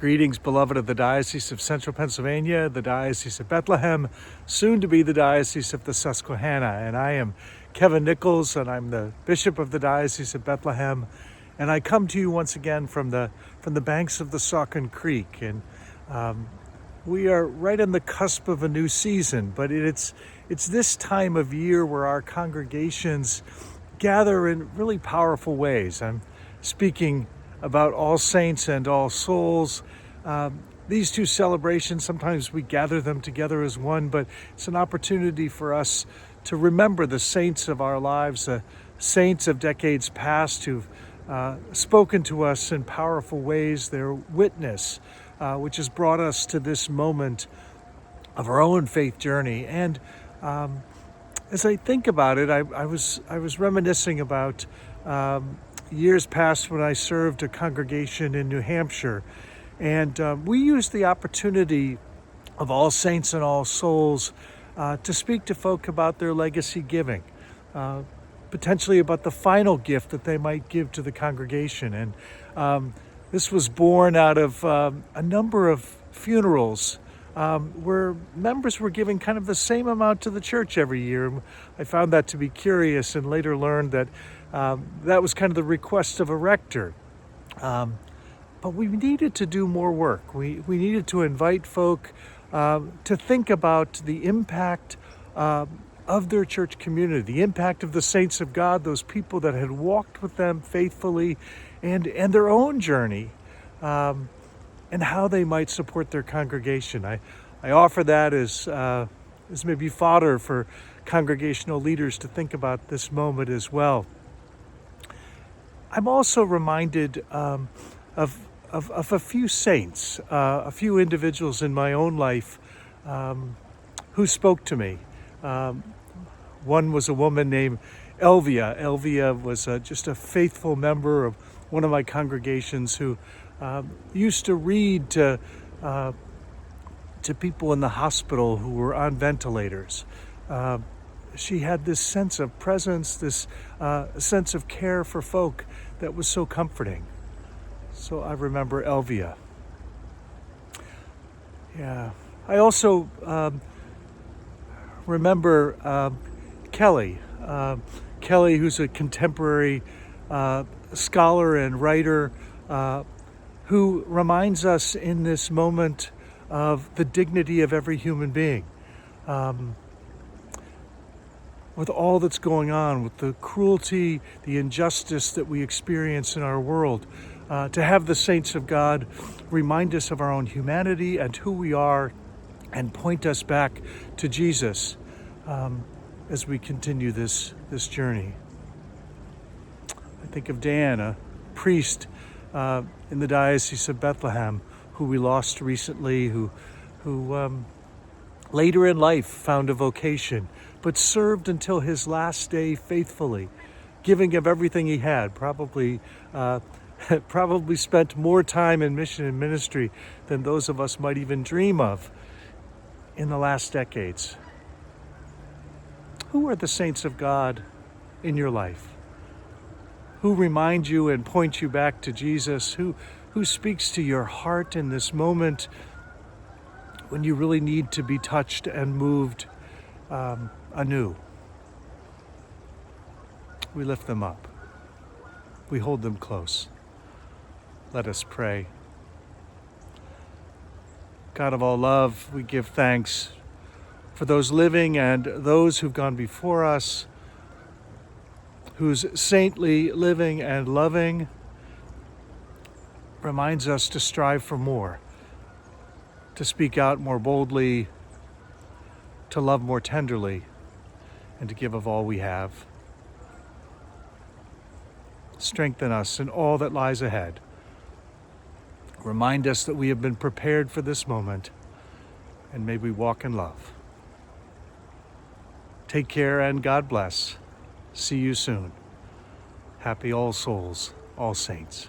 Greetings, beloved of the Diocese of Central Pennsylvania, the Diocese of Bethlehem, soon to be the Diocese of the Susquehanna. And I am Kevin Nichols, and I'm the Bishop of the Diocese of Bethlehem. And I come to you once again from the banks of the Saucon Creek. And we are right on the cusp of a new season, but it's this time of year where our congregations gather in really powerful ways. I'm speaking about All Saints and All Souls. These two celebrations, sometimes we gather them together as one, but it's an opportunity for us to remember the saints of our lives, the saints of decades past who've spoken to us in powerful ways, their witness, which has brought us to this moment of our own faith journey. And as I think about it, I was reminiscing about years past when I served a congregation in New Hampshire, and we used the opportunity of All Saints and All Souls to speak to folk about their legacy giving, potentially about the final gift that they might give to the congregation. And this was born out of a number of funerals where members were giving kind of the same amount to the church every year. I found that to be curious, and later learned that that was kind of the request of a rector. But we needed to do more work. We needed to invite folk to think about the impact of their church community, the impact of the saints of God, those people that had walked with them faithfully, and their own journey, and how they might support their congregation. I offer that as maybe fodder for congregational leaders to think about this moment as well. I'm also reminded of a few saints, a few individuals in my own life who spoke to me. One was a woman named Elvia. Elvia was just a faithful member of one of my congregations who used to read to people in the hospital who were on ventilators. She had this sense of presence, this sense of care for folk that was so comforting. So I remember Elvia. Yeah. I also remember Kelly. Kelly, who's a contemporary scholar and writer, who reminds us in this moment of the dignity of every human being. With all that's going on, with the cruelty, the injustice that we experience in our world, to have the saints of God remind us of our own humanity and who we are, and point us back to Jesus as we continue this journey. I think of Dan, a priest in the Diocese of Bethlehem, who we lost recently, who later in life found a vocation, but served until his last day faithfully, giving of everything he had, probably spent more time in mission and ministry than those of us might even dream of in the last decades. Who are the saints of God in your life? Who remind you and point you back to Jesus? Who speaks to your heart in this moment when you really need to be touched and moved anew? We lift them up. We hold them close. Let us pray. God of all love, we give thanks for those living and those who've gone before us, whose saintly living and loving reminds us to strive for more, to speak out more boldly, to love more tenderly, and to give of all we have. Strengthen us in all that lies ahead. Remind us that we have been prepared for this moment, and may we walk in love. Take care and God bless. See you soon. Happy All Souls, All Saints.